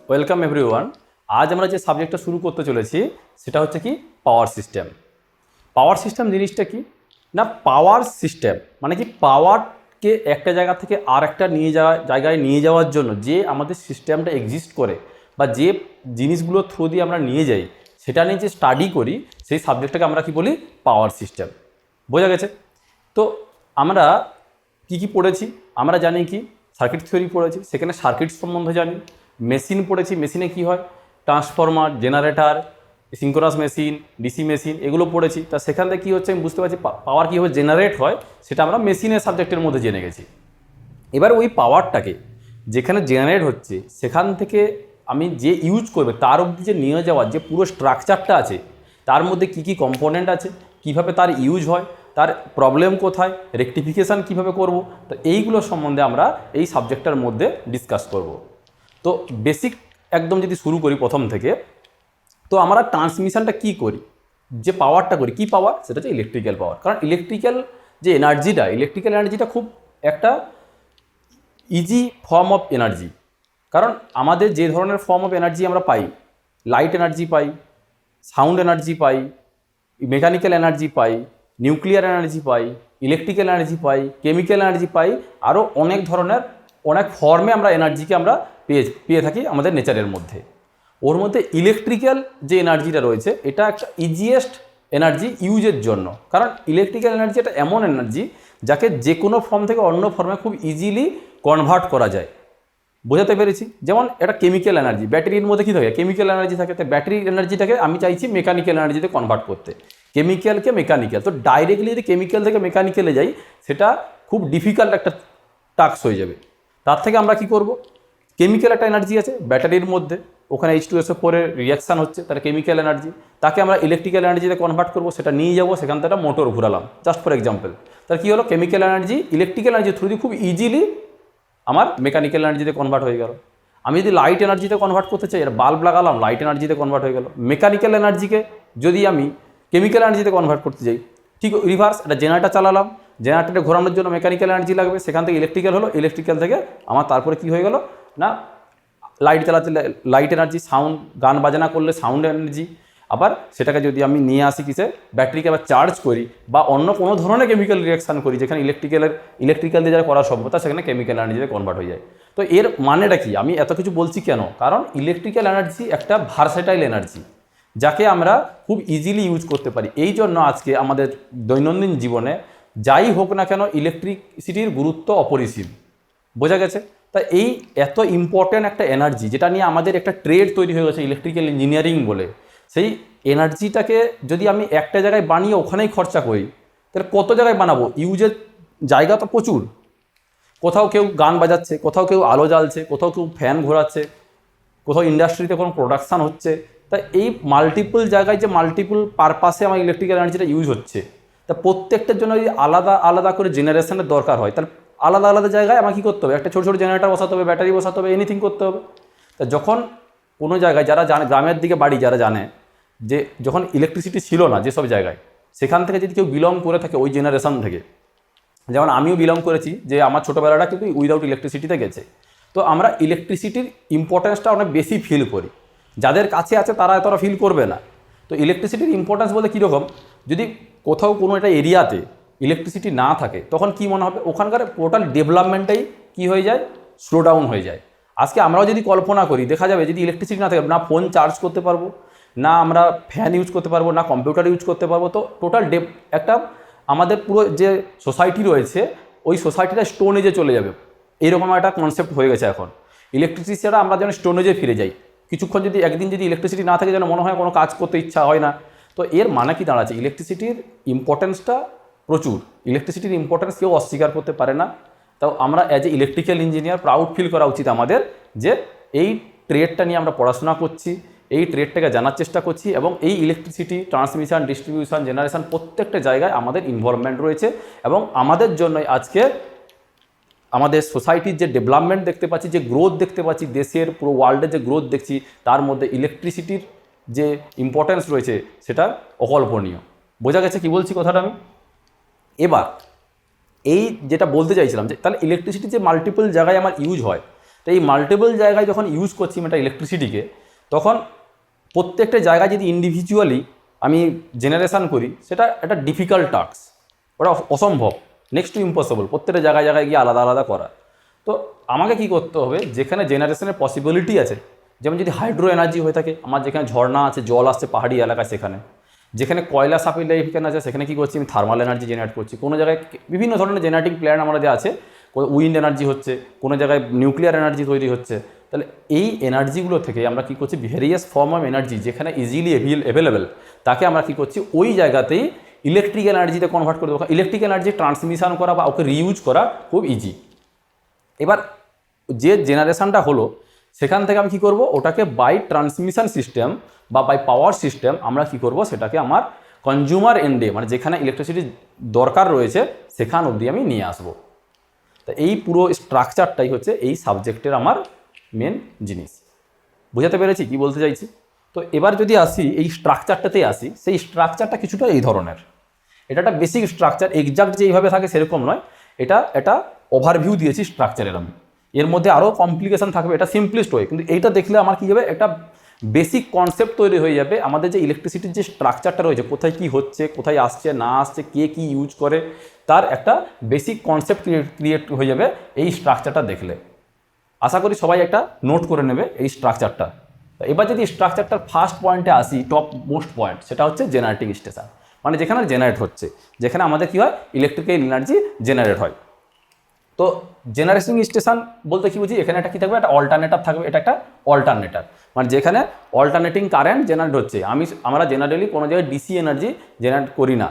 Welcome everyone. আজ আমরা যে সাবজেক্টটা শুরু করতে চলেছি সেটা হচ্ছে কি পাওয়ার সিস্টেম। পাওয়ার সিস্টেম জিনিসটা কি না, পাওয়ার সিস্টেম মানে কি পাওয়ারকে একটা জায়গা থেকে আর একটা জায়গায় নিয়ে যাওয়ার জন্য যে আমাদের সিস্টেমটা এক্সিস্ট করে বা যে জিনিসগুলো থ্রু দিয়ে আমরা নিয়ে যাই সেটা নিয়ে যে স্টাডি করি সেই সাবজেক্টটাকে আমরা কি বলি পাওয়ার সিস্টেম। বোঝা গেছে? তো আমরা কি পড়েছি? আমরা জানি কি সার্কিট থিওরি পড়েছি, সেখানে সার্কিট সম্বন্ধে জানি। মেশিন পড়েছি, মেশিনে কি হয় transformer, generator, synchronous machine, DC machine এগুলো পড়েছি। তা সেখান থেকে কী হচ্ছে আমি বুঝতে পারছি পাওয়ার কীভাবে জেনারেট হয় সেটা আমরা মেশিনের সাবজেক্টের মধ্যে জেনে গেছি। এবার ওই পাওয়ারটাকে যেখানে জেনারেট হচ্ছে সেখান থেকে আমি যে ইউজ করবে তার অবধি যে নিয়ে যাওয়ার যে পুরো স্ট্রাকচারটা আছে, তার মধ্যে কি কি কম্পোনেন্ট আছে, কিভাবে তার ইউজ হয়, তার প্রবলেম কোথায়, রেকটিফিকেশান কিভাবে করব, তো এইগুলো সম্বন্ধে আমরা এই সাবজেক্টটার মধ্যে ডিসকাস করব। তো বেসিক একদম যদি শুরু করি প্রথম থেকে, তো আমরা ট্রান্সমিশনটা কি করি, যে পাওয়ারটা করি, কি পাওয়ার, সেটা হচ্ছে ইলেকট্রিক্যাল পাওয়ার। কারণ ইলেকট্রিক্যাল এনার্জিটা খুব একটা ইজি ফর্ম অফ এনার্জি। কারণ আমাদের যে ধরনের ফর্ম অফ এনার্জি আমরা পাই, লাইট এনার্জি পাই, সাউন্ড এনার্জি পাই, মেকানিক্যাল এনার্জি পাই, নিউক্লিয়ার এনার্জি পাই, ইলেকট্রিক্যাল এনার্জি পাই, কেমিক্যাল এনার্জি পাই, আরও অনেক ধরনের অনেক ফর্মে আমরা এনার্জিকে আমরা পেয়ে থাকি আমাদের নেচারের মধ্যে। ওর মধ্যে ইলেকট্রিক্যাল যে এনার্জিটা রয়েছে এটা একটা ইজিয়েস্ট এনার্জি ইউজের জন্য। কারণ ইলেকট্রিক্যাল এনার্জি একটা এমন এনার্জি যাকে যে কোনো ফর্ম থেকে অন্য ফর্মে খুব ইজিলি কনভার্ট করা যায়। বোঝাতে পেরেছি? যেমন এটা কেমিক্যাল এনার্জি, ব্যাটারির মধ্যে কী থাকে, কেমিক্যাল এনার্জি থাকে। তো ব্যাটারি এনার্জিটাকে আমি চাইছি মেকানিক্যাল এনার্জিতে কনভার্ট করতে, কেমিক্যালকে মেকানিক্যাল। তো ডাইরেক্টলি যদি কেমিক্যাল থেকে মেকানিক্যালে যাই সেটা খুব ডিফিকাল্ট একটা টাস্ক হয়ে যাবে। তার থেকে আমরা কি করব, কেমিক্যাল একটা এনার্জি আছে ব্যাটারির মধ্যে, ওখানে H2SO4 এর রিয়াকশান হচ্ছে, তার কেমিক্যাল এনার্জি, তাকে আমরা ইলেকট্রিক্যাল এনার্জিতে কনভার্ট করব, সেটা নিয়ে যাবো, সেখান থেকে একটা মোটর ঘুরালাম, জাস্ট ফর এক্সাম্পল। তার কী হলো, chemical energy electrical energy through দিয়ে খুব ইজিলি আমার মেকানিক্যাল এনার্জিতে কনভার্ট হয়ে গেল। আমি যদি লাইট এনার্জিতে কনভার্ট করতে চাই, এর বাল্ব লাগালাম, লাইট এনার্জিতে কনভার্ট হয়ে গেল। মেকানিক্যাল এনার্জিকে যদি আমি কেমিক্যাল এনার্জিতে কনভার্ট করতে চাই, ঠিক রিভার্স, একটা জেনারেটর চালালাম, জেনারেটরটা ঘোরানোর জন্য মেকানিক্যাল এনার্জি লাগবে, সেখান থেকে ইলেকট্রিক্যাল হলো, ইলেকট্রিক্যাল থেকে আমার তারপরে কি হয়ে গেল না লাইট চালাতে লাইট এনার্জি, সাউন্ড গান বাজনা করলে সাউন্ড এনার্জি। আবার সেটাকে যদি আমি নিয়ে আসি কিসে, ব্যাটারিকে আবার চার্জ করি বা অন্য কোনো ধরনের কেমিক্যাল রিয়াকশান করি যেখানে ইলেকট্রিক্যাল দিয়ে যারা করার সম্ভবতা সেখানে কেমিক্যাল এনার্জিতে কনভার্ট হয়ে যায়। তো এর মানেটা কি, আমি এত কিছু বলছি কেন? কারণ ইলেকট্রিক্যাল এনার্জি একটা ভার্সেটাইল এনার্জি যাকে আমরা খুব ইজিলি ইউজ করতে পারি। এই জন্য আজকে আমাদের দৈনন্দিন জীবনে যাই হোক না কেন ইলেকট্রিসিটির গুরুত্ব অপরিসীম। বোঝা গেছে? তা এই এত ইম্পর্ট্যান্ট একটা এনার্জি যেটা নিয়ে আমাদের একটা ট্রেড তৈরি হয়ে গেছে ইলেকট্রিক্যাল ইঞ্জিনিয়ারিং বলে, সেই এনার্জিটাকে যদি আমি একটা জায়গায় বানিয়ে ওখানেই খরচা করি তাহলে কত জায়গায় বানাবো? ইউজের জায়গা তো প্রচুর। কোথাও কেউ গান বাজাচ্ছে, কোথাও কেউ আলো জ্বালছে, কোথাও কেউ ফ্যান ঘোরাচ্ছে, কোথাও ইন্ডাস্ট্রিতে কোনো প্রোডাকশান হচ্ছে। তা এই মাল্টিপল জায়গায় যে মাল্টিপল পারপাসে আমার ইলেকট্রিক্যাল এনার্জিটা ইউজ হচ্ছে, তা প্রত্যেকটার জন্য যদি আলাদা আলাদা করে জেনারেশনের দরকার হয় তাহলে আলাদা আলাদা জায়গায় আমাকে কী করতে হবে, একটা ছোটো ছোটো জেনারেটর বসাতে হবে, ব্যাটারি বসাতে হবে, এনিথিং করতে হবে। তা যখন কোনো জায়গায় যারা জানে, গ্রামের দিকে বাড়ি যারা জানে যে যখন ইলেকট্রিসিটি ছিল না যেসব জায়গায়, সেখান থেকে যদি কেউ বিলং করে থাকে ওই জেনারেশন থেকে, যেমন আমিও বিলং করেছি, যে আমার ছোটোবেলাটা কিন্তু উইদাউট ইলেকট্রিসিটিতে গেছে। তো আমরা ইলেকট্রিসিটির ইম্পর্ট্যান্সটা অনেক বেশি ফিল করি, যাদের কাছে আছে তারা এতটা ফিল করবে না। তো ইলেকট্রিসিটির ইম্পর্ট্যান্স বলতে কীরকম, যদি কোথাও কোনো একটা এরিয়াতে ইলেকট্রিসিটি না থাকে তখন কি মনে হবে, ওখানকার টোটাল ডেভেলপমেন্টটাই কী হয়ে যায়, স্লো ডাউন হয়ে যায়। আজকে আমরাও যদি কল্পনা করি, দেখা যাবে যদি ইলেকট্রিসিটি না থাকে, না ফোন চার্জ করতে পারবো, না আমরা ফ্যান ইউজ করতে পারবো, না কম্পিউটার ইউজ করতে পারবো। তো টোটাল একটা আমাদের পুরো যে সোসাইটি রয়েছে ওই সোসাইটিটা স্টোন এজে চলে যাবে, এইরকম একটা কনসেপ্ট হয়ে গেছে এখন। ইলেকট্রিসিটি ছাড়া আমরা যেন স্টোন এজে ফিরে যাই। কিছুক্ষণ যদি একদিন যদি ইলেকট্রিসিটি না থাকে যেন মনে হয় কোনো কাজ করতে ইচ্ছা হয় না। তো এর মানে কি দাঁড়াচ্ছে, ইলেকট্রিসিটির ইম্পর্টেন্সটা প্রচুর। ইলেকট্রিসিটির ইম্পর্টেন্স কেউ অস্বীকার করতে পারে না। তাও আমরা as a electrical engineer proud feel করা উচিত আমাদের, যে এই ট্রেডটা নিয়ে আমরা পড়াশোনা করছি, এই ট্রেডটাকে জানার চেষ্টা করছি, এবং এই ইলেকট্রিসিটি ট্রান্সমিশন, ডিস্ট্রিবিউশন, জেনারেশন প্রত্যেকটা জায়গায় আমাদের ইনভলভমেন্ট রয়েছে। এবং আমাদের জন্যই আজকে আমাদের সোসাইটির যে ডেভেলপমেন্ট দেখতে পাচ্ছি, যে গ্রোথ দেখতে পাচ্ছি, দেশের পুরো ওয়ার্ল্ডের যে গ্রোথ দেখছি, তার মধ্যে ইলেকট্রিসিটির যে ইম্পর্টেন্স রয়েছে সেটা অকল্পনীয়। বোঝা গেছে কি বলছি কথাটা আমি? এবার এই যেটা বলতে চাইছিলাম, যে তাহলে ইলেকট্রিসিটি যে মাল্টিপল জায়গায় আমার ইউজ হয়, তো এই মাল্টিপল জায়গায় যখন ইউজ করছি একটা ইলেকট্রিসিটিকে, তখন প্রত্যেকটা জায়গায় যদি ইন্ডিভিজুয়ালি আমি জেনারেশান করি, সেটা একটা ডিফিকাল্ট টাস্ক, ওটা অসম্ভব, নেক্সট টু ইম্পসিবল প্রত্যেকটা জায়গায় জায়গায় গিয়ে আলাদা আলাদা করা। তো আমাকে কি করতে হবে, যেখানে জেনারেশনের পসিবিলিটি আছে, যেমন যদি হাইড্রো এনার্জি হয়ে থাকে, আমার যেখানে ঝর্ণা আছে, জল আসছে পাহাড়ি এলাকায়, সেখানে যেখানে কয়লা সাপ্লাই আছে, সেখানে কী করছি আমি থার্মাল এনার্জি জেনারেট করছি। কোনো জায়গায় বিভিন্ন ধরনের জেনারেটিং প্ল্যান্ট আমাদের আছে, উইন্ড এনার্জি হচ্ছে, কোনো জায়গায় নিউক্লিয়ার এনার্জি তৈরি হচ্ছে। তাহলে এই এনার্জিগুলো থেকে আমরা কী করছি, ভেরিয়াস ফর্ম অফ এনার্জি যেখানে ইজিলি অ্যাভেলেবেল, তাকে আমরা কী করছি ওই জায়গাতেই ইলেকট্রিক এনার্জিতে কনভার্ট করে দেবো। ইলেকট্রিক এনার্জি ট্রান্সমিশন করা বা ওকে রিইউজ করা খুব ইজি। এবার যে জেনারেশনটা হলো, সেখান থেকে আমি কী করব, ওটাকে বাই ট্রান্সমিশন সিস্টেম বা বাই পাওয়ার সিস্টেম আমরা কী করব, সেটাকে আমার কনজিউমার এন্ডে, মানে যেখানে ইলেকট্রিসিটি দরকার রয়েছে সেখান অবধি আমি নিয়ে আসবো। তা এই পুরো স্ট্রাকচারটাই হচ্ছে এই সাবজেক্টের আমার মেন জিনিস। বুঝাতে পেরেছি কি বলতে চাইছি? তো এবার যদি আসি এই স্ট্রাকচারটাতেই আসি, সেই স্ট্রাকচারটা কিছুটা এই ধরনের। এটা একটা বেসিক স্ট্রাকচার, এক্সাক্ট যে এইভাবে থাকে সেরকম নয়, এটা ওভারভিউ দিয়েছি স্ট্রাকচারের আমি। এর মধ্যে আরও কমপ্লিকেশন থাকবে, এটা সিম্পলিস্ট হয়, কিন্তু এইটা দেখলে আমার কী হবে, একটা বেসিক কনসেপ্ট তৈরি হয়ে যাবে। আমাদের যে ইলেকট্রিসিটির যে স্ট্রাকচারটা রয়েছে, কোথায় কি হচ্ছে, কোথায় আসছে না আসছে, কে কী ইউজ করে, তার একটা বেসিক কনসেপ্ট ক্রিয়েট হয়ে যাবে এই স্ট্রাকচারটা দেখলে। আশা করি সবাই একটা নোট করে নেবে এই স্ট্রাকচারটা। এবার যদি স্ট্রাকচারটার ফার্স্ট পয়েন্টে আসি, টপ মোস্ট পয়েন্ট, সেটা হচ্ছে জেনারেটিং স্টেশন, মানে যেখানে জেনারেট হচ্ছে, যেখানে আমাদের কী হয়, ইলেকট্রিক্যাল এনার্জি জেনারেট হয়। তো জেনারেটিং স্টেশন বলতে কী বুঝি, এখানে একটা কী থাকবে, একটা অল্টারনেটার থাকবে, এটা একটা অল্টারনেটার, মানে যেখানে অল্টারনেটিং কারেন্ট জেনারেট হচ্ছে। আমরা জেনারেলি কোনো জায়গায় ডিসি এনার্জি জেনারেট করি না,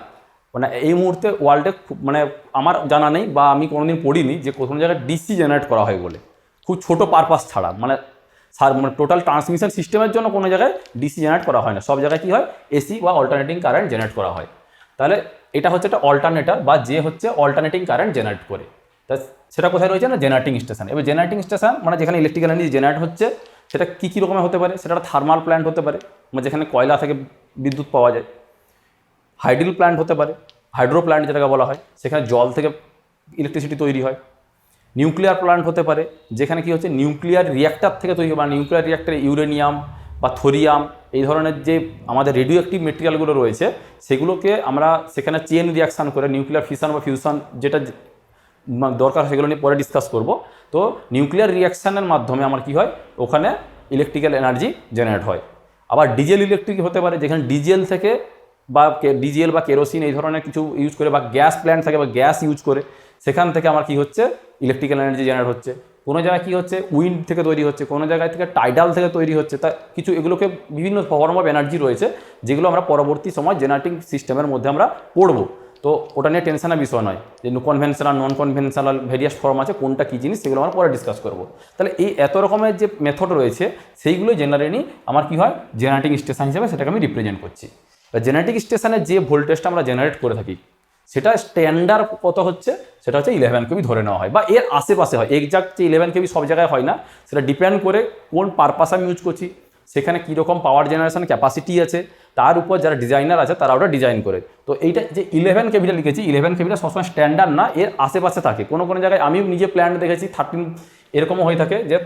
মানে এই মুহূর্তে ওয়ার্ল্ডে মানে আমার জানা নেই বা আমি কোনোদিন পড়িনি যে কোনো জায়গায় ডিসি জেনারেট করা হয় বলে, খুব ছোটো পারপাস ছাড়া, মানে টোটাল ট্রান্সমিশন সিস্টেমের জন্য কোনো জায়গায় ডিসি জেনারেট করা হয় না, সব জায়গায় কী হয়, এসি বা অল্টারনেটিং কারেন্ট জেনারেট করা হয়। তাহলে এটা হচ্ছে একটা অল্টারনেটার বা যে হচ্ছে অল্টারনেটিং কারেন্ট জেনারেট করে। তা সেটা কোথায় রয়েছে না, জেনারেটিং স্টেশন। এবার জেনারেটিং স্টেশন মানে যেখানে ইলেকট্রিক্যাল এনার্জি জেনারেট হচ্ছে, সেটা কী রকমের হতে পারে, সেটা একটা থার্মাল প্ল্যান্ট হতে পারে, মানে যেখানে কয়লা থেকে বিদ্যুৎ পাওয়া যায়। হাইড্রোল প্ল্যান্ট হতে পারে, হাইড্রো প্ল্যান্ট যেটাকে বলা হয়, সেখানে জল থেকে ইলেকট্রিসিটি তৈরি হয়। নিউক্লিয়ার প্ল্যান্ট হতে পারে, যেখানে কি হচ্ছে নিউক্লিয়ার রিঅ্যাক্টর থেকে তৈরি হয়, বা নিউক্লিয়ার রিঅ্যাক্টরে ইউরেনিয়াম বা থোরিয়াম এই ধরনের যে আমাদের রেডিও অ্যাক্টিভ মেটেরিয়ালগুলো রয়েছে, সেগুলোকে আমরা সেখানে চেন রিয়াকশান করে নিউক্লিয়ার ফিশন বা ফিউশন যেটা দরকার, সেগুলো নিয়ে পরে ডিসকাস করব। তো নিউক্লিয়ার রিয়াকশানের মাধ্যমে আমার কি হয়, ওখানে ইলেকট্রিক্যাল এনার্জি জেনারেট হয়। আবার ডিজেল ইলেকট্রিক হতে পারে, যেখানে ডিজেল থেকে বা ডিজেল বা কেরোসিন এই ধরনের কিছু ইউজ করে, বা গ্যাস প্ল্যান্ট থাকে বা গ্যাস ইউজ করে, সেখান থেকে আমার কি হচ্ছে, ইলেকট্রিক্যাল এনার্জি জেনারেট হচ্ছে। কোনো জায়গায় কী হচ্ছে, উইন্ড থেকে তৈরি হচ্ছে, কোনো জায়গায় থেকে টাইডাল থেকে তৈরি হচ্ছে। তা কিছু এগুলোকে বিভিন্ন ফর্ম অফ এনার্জি রয়েছে, যেগুলো আমরা পরবর্তী সময় জেনারেটিং সিস্টেমের মধ্যে আমরা পড়বো। তো ওটা নিয়ে টেনশনের বিষয় নয় যে কনভেনশনাল নন কনভেনশনাল ভেরিয়াস ফর্ম আছে, কোনটা কী জিনিস, সেগুলো আমরা পরে ডিসকাস করবো। তাহলে এই এত রকমের যে মেথড রয়েছে, সেইগুলো জেনারেলি আমার কী হয়, জেনারেটিং স্টেশন হিসেবে সেটাকে আমি রিপ্রেজেন্ট করছি। জেনারেটিং স্টেশনে যে ভোল্টেজটা আমরা জেনারেট করে থাকি, সেটা স্ট্যান্ডার্ড কত হচ্ছে, সেটা হচ্ছে 11 কেবি ধরে নেওয়া হয়, বা এর আশেপাশে হয়। এক্সাক্ট যে 11 কেবি সব জায়গায় হয় না, সেটা ডিপেন্ড করে কোন পারপাস আমি ইউজ করছি, সেখানে কীরকম পাওয়ার জেনারেশন ক্যাপাসিটি আছে, তার উপর যারা ডিজাইনার আছে তারা ওটা ডিজাইন করে। তো এইটা যে 11 কেবিটা লিখেছি, 11 কেবিটা সবসময় স্ট্যান্ডার্ড না, এর আশেপাশে থাকে। কোনো কোনো জায়গায় আমি নিজে প্ল্যান্ট দেখেছি 13 এরকমও হয়ে থাকে, যে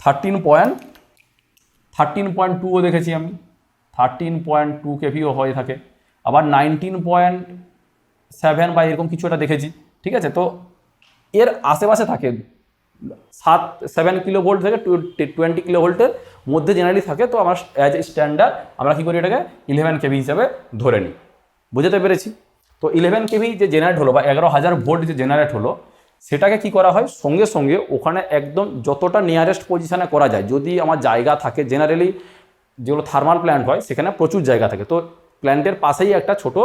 13.2ও দেখেছি আমি, 13.2 কেভিও হয়ে থাকে, আবার 19.7 বা এরকম কিছু একটা দেখেছি। ঠিক আছে, তো এর আশেপাশে থাকে 7 কিলো ভোল্ট থেকে 20 কিলো ভোল্টের মধ্যে জেনারেলি থাকে। তো আমার অ্যাজ এ স্ট্যান্ডার্ড আমরা কী করি, এটাকে 11 কেভি হিসাবে ধরে নিই। বুঝতে পেরেছি? তো 11 কেভি যে জেনারেট হলো বা 11,000 ভোল্ট যে জেনারেট হলো, সেটাকে কি করা হয়, সঙ্গে সঙ্গে ওখানে একদম যতটা নিয়ারেস্ট পজিশানে করা যায়, যদি আমার জায়গা থাকে, জেনারেলি যেগুলো থার্মাল প্ল্যান্ট হয় সেখানে প্রচুর জায়গা থাকে, তো প্ল্যান্টের পাশেই একটা ছোট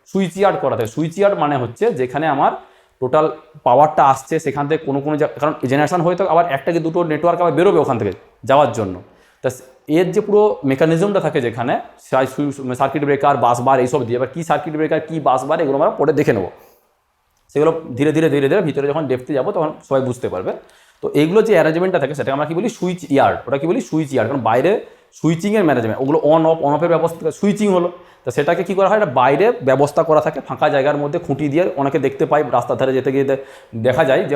সুইচ ইয়ার্ড করা থাকে। সুইচ ইয়ার্ড মানে হচ্ছে যেখানে আমার টোটাল পাওয়ারটা আসছে, সেখান থেকে কোনো কারণ জেনারেশন হয়ে থাকে, আবার একটা কি দুটো নেটওয়ার্ক আবার বেরোবে ওখান থেকে যাওয়ার জন্য। তা এর যে পুরো মেকানিজমটা থাকে, যেখানে সার্কিট ব্রেকার, বাসবার এইসব দিয়ে, এবার কী সার্কিট ব্রেকার কী বাসবার এগুলো আমরা পরে দেখে নেবো, সেগুলো ধীরে ধীরে ধীরে ধীরে ভিতরে যখন ডেপথে যাবো তখন সবাই বুঝতে পারবে। তো এইগুলো যে অ্যারেঞ্জমেন্টটা থাকে, সেটা আমরা কি বলি সুইচ ইয়ার্ড, ওটা কি বলি সুইচ ইয়ার্ড। কারণ বাইরে সুইচিংয়ের ম্যানেজমেন্ট, ওগুলো অন অফের ব্যবস্থা, সুইচিং হলো। তো সেটাকে কী করা হয়, এটা বাইরে ব্যবস্থা করা থাকে ফাঁকা জায়গার মধ্যে খুঁটি দিয়ে, অনেকে দেখতে পাই রাস্তার ধারে যেতে গিয়ে দেখা যায় যে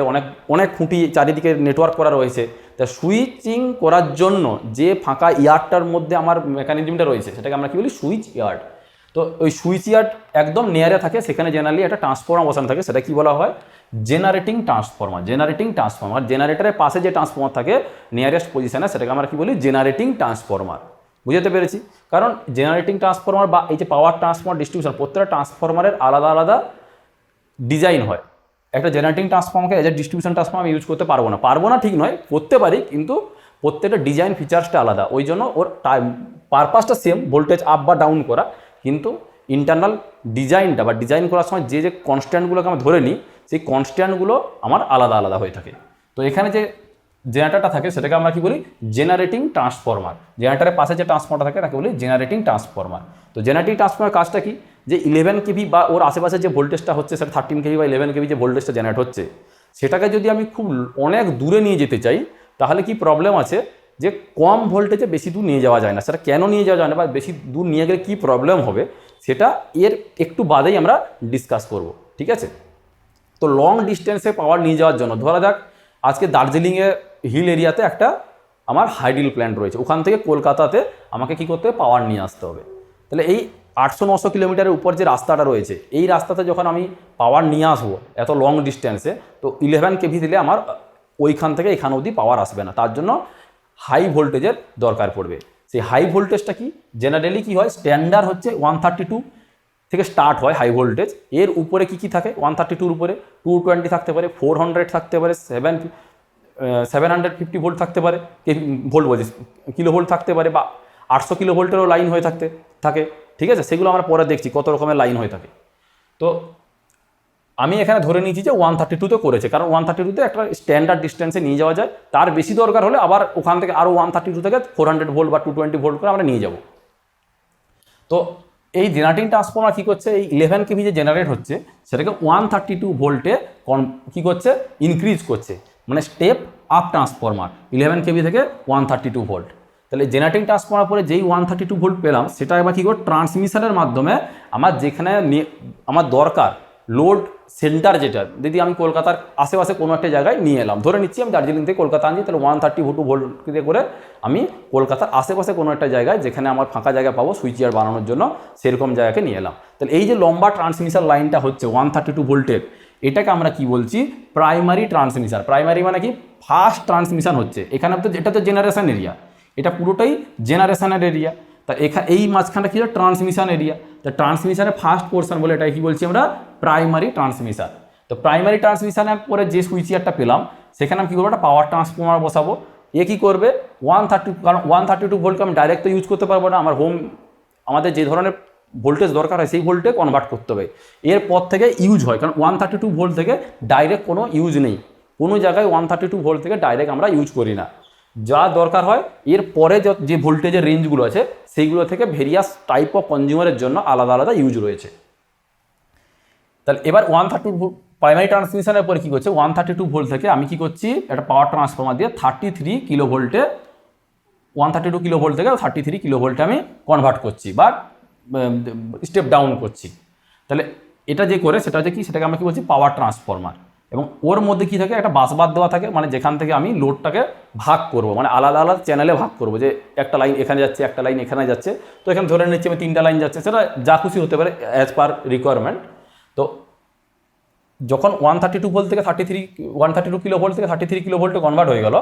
অনেক খুঁটি চারিদিকে নেটওয়ার্ক করা রয়েছে। তা সুইচিং করার জন্য যে ফাঁকা ইয়ার্ডটার মধ্যে আমার মেকানিজমটা রয়েছে সেটাকে আমরা কী বলি, সুইচ ইয়ার্ড। তো ওই সুইচ ইয়ার্ড একদম নিয়ারে থাকে, সেখানে জেনারেলি একটা ট্রান্সফর্মার বসানো থাকে, সেটা কি বলা হয়, জেনারেটিং ট্রান্সফর্মার। জেনারেটরের পাশে যে ট্রান্সফর্মার থাকে নিয়ারেস্ট পজিশনে, সেটাকে আমরা কি বলি, জেনারেটিং ট্রান্সফর্মার। বুঝতে পেরেছি? কারণ জেনারেটিং ট্রান্সফর্মার বা এই যে পাওয়ার ট্রান্সফর্মার ডিস্ট্রিবিউশন, প্রত্যেকটা ট্রান্সফর্মারের আলাদা আলাদা ডিজাইন হয়। একটা জেনারেটিং ট্রান্সফর্মারকে এজ এ ডিস্ট্রিবিউশন ট্রান্সফর্মার আমি ইউজ করতে পারবো না ঠিক নয়, করতে পারি, কিন্তু প্রত্যেকটা ডিজাইন ফিচার্সটা আলাদা, ওই জন্য ওর পারপাসটা সেম, ভোল্টেজ আপ বা ডাউন করা, কিন্তু ইন্টারনাল ডিজাইনটা বা ডিজাইন করার সময় যে কনস্ট্যান্টগুলোকে আমরা ধরে নিই, সেই কনস্ট্যান্টগুলো আমার আলাদা আলাদা হয়ে থাকে। তো এখানে যে জেনারেটরটা থাকে সেটাকে আমরা কি বলি, জেনারেটিং ট্রান্সফর্মার। জেনারেটরের পাশে যে ট্রান্সফর্মারটা থাকে তাকে বলি জেনারেটিং ট্রান্সফর্মার। তো জেনারেটিং ট্রান্সফর্মার কাজটা কি, যে 11 কেভি বা ওর আশেপাশে যে ভোল্টেজটা হচ্ছে, সেটা 13 কেভি বা 11 কেভি যে ভোল্টেজটা জেনারেট হচ্ছে, সেটাকে যদি আমি খুব অনেক দূরে নিয়ে যেতে চাই, তাহলে কি প্রবলেম আছে, যে কম ভোল্টেজে বেশি দূর নিয়ে যাওয়া যায় না। সেটা কেন নিয়ে যাওয়া যায় না বা বেশি দূর নিয়ে গেলে কী প্রবলেম হবে, সেটা এর একটু বাদেই আমরা ডিসকাস করব, ঠিক আছে? তো লং ডিস্টেন্সে পাওয়ার নিয়ে যাওয়ার জন্য, ধরা যাক আজকে দার্জিলিংয়ে হিল এরিয়াতে একটা আমার হাইড্রোল প্ল্যান্ট রয়েছে, ওখান থেকে কলকাতাতে আমাকে কি করতে হবে, পাওয়ার নিয়ে আসতে হবে। তাহলে এই 800-900 কিলোমিটারের উপর যে রাস্তাটা রয়েছে, এই রাস্তাতে যখন আমি পাওয়ার নিয়ে আসবো এত লং ডিস্টেন্সে, তো 11 কেভি দিলে আমার ওইখান থেকে এখান অবধি পাওয়ার আসবে না, তার জন্য হাই ভোল্টেজের দরকার পড়বে। সেই হাই ভোল্টেজটা কি, জেনারেলি কি হয়, স্ট্যান্ডার্ড হচ্ছে 132 থেকে স্টার্ট হয় হাই ভোল্টেজ। এর উপরে কি থাকে, 132-র উপরে 220 থাকতে পারে, 400 থাকতে পারে, 750 ভোল্ট থাকতে পারে, ভোল্ট বলছি, কিলো ভোল্ট থাকতে পারে, বা 800 কিলো ভোল্টেরও লাইন হয়ে থাকে, ঠিক আছে? সেগুলো আমরা পরে দেখছি কত রকমের লাইন হয়ে থাকে। তো আমি এখানে ধরে নিয়েছি যে 132-তে করেছে, কারণ 132-তে একটা স্ট্যান্ডার্ড ডিস্টেন্সে নিয়ে যাওয়া যায়। তার বেশি দরকার হলে আবার ওখান থেকে আরও 132 থেকে 400 ভোল্ট বা 220 ভোল্ট করে আমরা নিয়ে যাব। তো এই জেনারেটিং ট্রান্সফর্মার কী করছে, এই 11 কেভি যে জেনারেট হচ্ছে সেটাকে 132 ভোল্টে কী করছে, ইনক্রিজ করছে, মানে স্টেপ আপ ট্রান্সফর্মার 11 কেভি থেকে 132 ভোল্ট। তাহলে জেনারেটিং ট্রান্সফর্মার পরে যেই 132 ভোল্ট পেলাম, সেটা এবার কী করে, ট্রান্সমিশনের মাধ্যমে আমার যেখানে আমার দরকার লোড সেন্টার, যেটা যদি আমি কলকাতার আশেপাশে কোনো একটা জায়গায় নিয়ে এলাম, ধরে নিচ্ছি আমি দার্জিলিং থেকে কলকাতা আনছি, তাহলে 132 ভোল্ট করে আমি কলকাতার আশেপাশে কোনো একটা জায়গায় যেখানে আমার ফাঁকা জায়গা পাবো সুইচ ইয়ার বানানোর জন্য, সেরকম জায়গাকে নিয়ে এলাম। তাহলে এই যে লম্বা ট্রান্সমিশন লাইনটা হচ্ছে 132 ভোল্টের, এটাকে আমরা কি বলছি, প্রাইমারি ট্রান্সমিশন। প্রাইমারি মানে কি, ফার্স্ট ট্রান্সমিশন হচ্ছে এখানে। তো এটা তো জেনারেশন এরিয়া, এটা পুরোটাই জেনারেশনের এরিয়া। তা এই মাঝখানটা কী, ট্রান্সমিশন এরিয়া। তো ট্রান্সমিশনের ফার্স্ট পোর্শন বলে এটাই কি বলছি আমরা, প্রাইমারি ট্রান্সমিশন। তো প্রাইমারি ট্রান্সমিশনের পরে যে সুইচ ইয়ারটা পেলাম, সেখানে আমি কী করবো, একটা পাওয়ার ট্রান্সফর্মার বসাবো। এ কী করবে, 132, কারণ 132 ভোল্টকে আমি ডাইরেক্ট তো ইউজ করতে পারবো না, আমাদের যে ধরনের ভোল্টেজ দরকার হয় সেই ভোল্টে কনভার্ট করতে হবে। এরপর থেকে ইউজ হয়, কারণ 132 ভোল্ট থেকে ডাইরেক্ট কোনো ইউজ নেই, কোনো জায়গায় 132 ভোল্ট থেকে ডাইরেক্ট আমরা ইউজ করি না। যা দরকার হয় এর পরে যে ভোল্টেজের রেঞ্জগুলো আছে, সেইগুলো থেকে ভেরিয়াস টাইপ অফ কনজিউমারের জন্য আলাদা আলাদা ইউজ রয়েছে। তাহলে এবার 132 প্রাইমারি ট্রান্সমিশনের পরে কী করছে, 132 ভোল্ট থেকে আমি কি করছি, একটা পাওয়ার ট্রান্সফর্মার দিয়ে 33 কিলো ভোল্টে, 132 কিলো ভোল্ট থেকে 33 কিলো ভোল্টে আমি কনভার্ট করছি বা স্টেপ ডাউন করছি। তাহলে এটা যে করে সেটা হচ্ছে কি, সেটাকে আমরা কি বলছি, পাওয়ার ট্রান্সফর্মার। এবং ওর মধ্যে কি থাকে, একটা বাসবার দেওয়া থাকে, মানে যেখান থেকে আমি লোডটাকে ভাগ করব, মানে আলাদা আলাদা চ্যানেলে ভাগ করব, যে একটা লাইন এখানে যাচ্ছে, একটা লাইন এখানে যাচ্ছে। তো এখানে ধরে নিচ্ছি আমি 3টা লাইন যাচ্ছে, সেটা যা খুশি হতে পারে অ্যাজ পার রিকোয়ারমেন্ট। তো যখন 132 ভোল্ট থেকে 132 কিলো ভোল্ট থেকে 33 কিলো ভোল্টে কনভার্ট হয়ে গেল,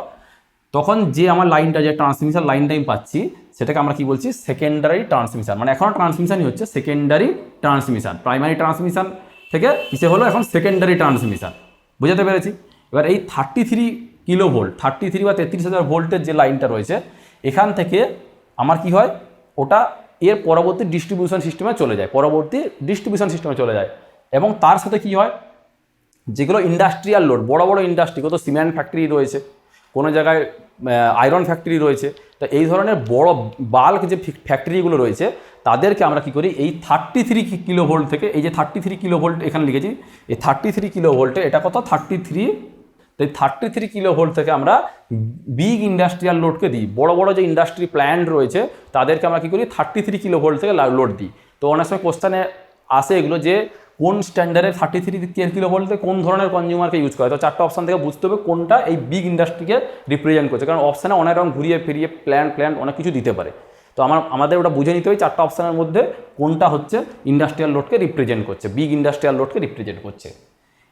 তখন যে আমার লাইনটা, যে ট্রান্সমিশন লাইনটা আমি পাচ্ছি, সেটাকে আমরা কি বলছি, সেকেন্ডারি ট্রান্সমিশন। মানে এখনও ট্রান্সমিশনই হচ্ছে, সেকেন্ডারি ট্রান্সমিশন। প্রাইমারি ট্রান্সমিশন থেকে কিসে হলো, এখন সেকেন্ডারি ট্রান্সমিশন। বুঝতে পেরেছি? এবার এই 33 কিলো ভোল্ট, 33 বা 33,000 ভোল্টের যে লাইনটা রয়েছে, এখান থেকে আমার কি হয়, ওটা এর পরবর্তী ডিস্ট্রিবিউশন সিস্টেমে চলে যায়। এবং তার সাথে কি হয়, যেগুলো ইন্ডাস্ট্রিয়াল লোড, বড় বড় ইন্ডাস্ট্রি, কত সিমেন্ট ফ্যাক্টরি রয়েছে, কোনো জায়গায় আয়রন ফ্যাক্টরি রয়েছে, তো এই ধরনের বড় বাল্ক যে ফ্যাক্টরিগুলো রয়েছে, তাদেরকে আমরা কি করি, এই 33 কিলো ভোল্ট থেকে, এই যে 33 কিলো ভোল্ট এখানে লিখেছি, এই 33 কিলো ভোল্টে, এটা কত, 33 এই 33 কিলো ভোল্ট থেকে আমরা বিগ ইন্ডাস্ট্রিয়াল লোডকে দিই, বড় বড় যে ইন্ডাস্ট্রি প্ল্যান্ট রয়েছে তাদেরকে আমরা কী করি 33 কিলো ভোল্ট থেকে লোড দিই। তো অনেক সময় কোশ্চেনে আসে এগুলো যে কোন স্ট্যান্ডার্ডের 33 কিলো ভোল্টে কোন ধরনের কনজিউমারকে ইউজ করে। তো 4টা অপশান থেকে বুঝতে হবে কোনটা এই বিগ ইন্ডাস্ট্রিকে রিপ্রেজেন্ট করছে, কারণ অপশানে অনেক রকম ঘুরিয়ে ফিরিয়ে প্ল্যান্ট অনেক কিছু দিতে পারে। তো আমাদের ওটা বুঝে নিতে হবে 4টা অপশানের মধ্যে কোনটা হচ্ছে ইন্ডাস্ট্রিয়াল লোডকে রিপ্রেজেন্ট করছে, বিগ ইন্ডাস্ট্রিয়াল লোডকে রিপ্রেজেন্ট করছে।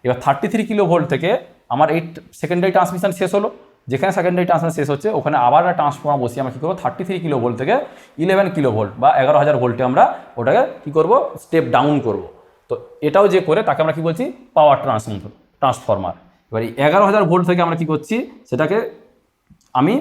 এবার 33 কিলো ভোল্ট থেকে আমার এই সেকেন্ডারি ট্রান্সমিশন শেষ হলো, যেখানে সেকেন্ডারি ট্রান্সমিশন শেষ হচ্ছে ওখানে আবার একটা ট্রান্সফর্মার বসিয়ে আমরা কী করবো 33 কিলো ভোল্ট থেকে 11 কিলো ভোল্ট বা 11,000 ভোল্টে আমরা ওটাকে কী করবো স্টেপ ডাউন করব। তো এটাও যে করে তাকে আমরা কী বলছি পাওয়ার ট্রান্সফর্মার। এবার এই 11,000 ভোল্ট থেকে আমরা কী করছি সেটাকে আমি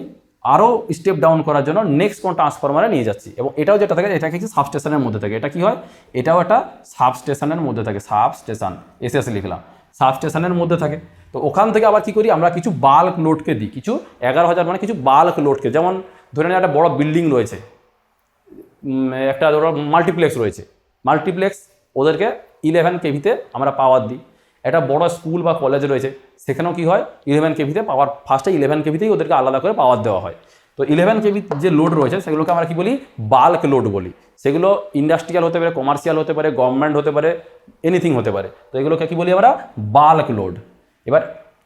আরও স্টেপ ডাউন করার জন্য নেক্সট কোন ট্রান্সফরমারে নিয়ে যাচ্ছি, এবং এটাও যেটা থাকে এটা কিছু সাবস্টেশনের মধ্যে থাকে। এটা কি হয়, এটাও একটা সাবস্টেশনের মধ্যে থাকে, সাবস্টেশন এসএস লিখলাম, সাবস্টেশনের মধ্যে থাকে। তো ওখান থেকে আবার কি করি আমরা কিছু বাল্ক লোডকে দিই, কিছু 11,000 মানে কিছু বাল্ক লোডকে, যেমন ধরে নিন একটা বড় বিল্ডিং রয়েছে, একটা ধরো মাল্টিপ্লেক্স রয়েছে, মাল্টিপ্লেক্স ওদেরকে 11 কেভিতে আমরা পাওয়ার দিই। একটা বড় স্কুল বা কলেজ রয়েছে সেখানেও কি হয় 11 কেভিতে পাওয়ার, ফার্স্টে 11 কেভিতেই ওদেরকে আলাদা করে পাওয়ার দেওয়া হয়। তো 11 কেভি যে লোড রয়েছে সেগুলোকে আমরা কি বলি বাল্ক লোড বলি। সেগুলো ইন্ডাস্ট্রিয়াল হতে পারে, কমার্শিয়াল হতে পারে, গভর্নমেন্ট হতে পারে, এনিথিং হতে পারে। তো এগুলোকে কি বলি আমরা বাল্ক লোড। এবার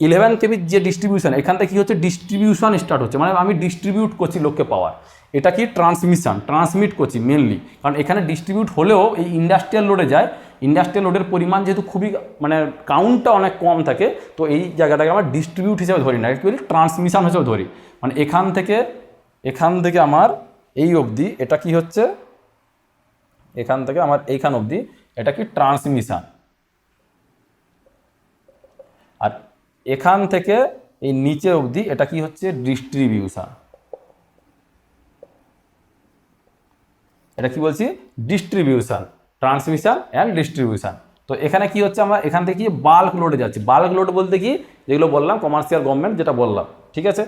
11 কেভির যে ডিস্ট্রিবিউশন, এখান থেকে কী হচ্ছে ডিস্ট্রিবিউশন স্টার্ট হচ্ছে, মানে আমি ডিস্ট্রিবিউট করছি লোককে পাওয়ার। এটা কি ট্রান্সমিশন, ট্রান্সমিট করছি মেনলি, কারণ এখানে ডিস্ট্রিবিউট হলেও এই ইন্ডাস্ট্রিয়াল লোডে যায়। ইন্ডাস্ট্রিয়াল লোডের পরিমাণ যেহেতু খুবই মানে কাউন্টটা অনেক কম থাকে, তো এই জায়গাটাকে আমরা ডিস্ট্রিবিউট হিসেবে ধরি না, কি বলি ট্রান্সমিশন হিসেবে ধরি। মানে এখান থেকে আমার এই অবধি এটা কি হচ্ছে, এখান থেকে আমার এইখান অবধি এটা কি ট্রান্সমিশন, আর এখান থেকে এই নিচে অবধি এটা কি হচ্ছে ডিস্ট্রিবিউশন। এটা কি বলছি ডিস্ট্রিবিউশন, ট্রান্সমিশন অ্যান্ড ডিস্ট্রিবিউশন। তো এখানে কি হচ্ছে আমরা এখান থেকে বাল্ক লোডে যাচ্ছি। বাল্ক লোড বলতে কি যেগুলো বললাম কমার্শিয়াল গভর্নমেন্ট যেটা বললাম, ঠিক আছে।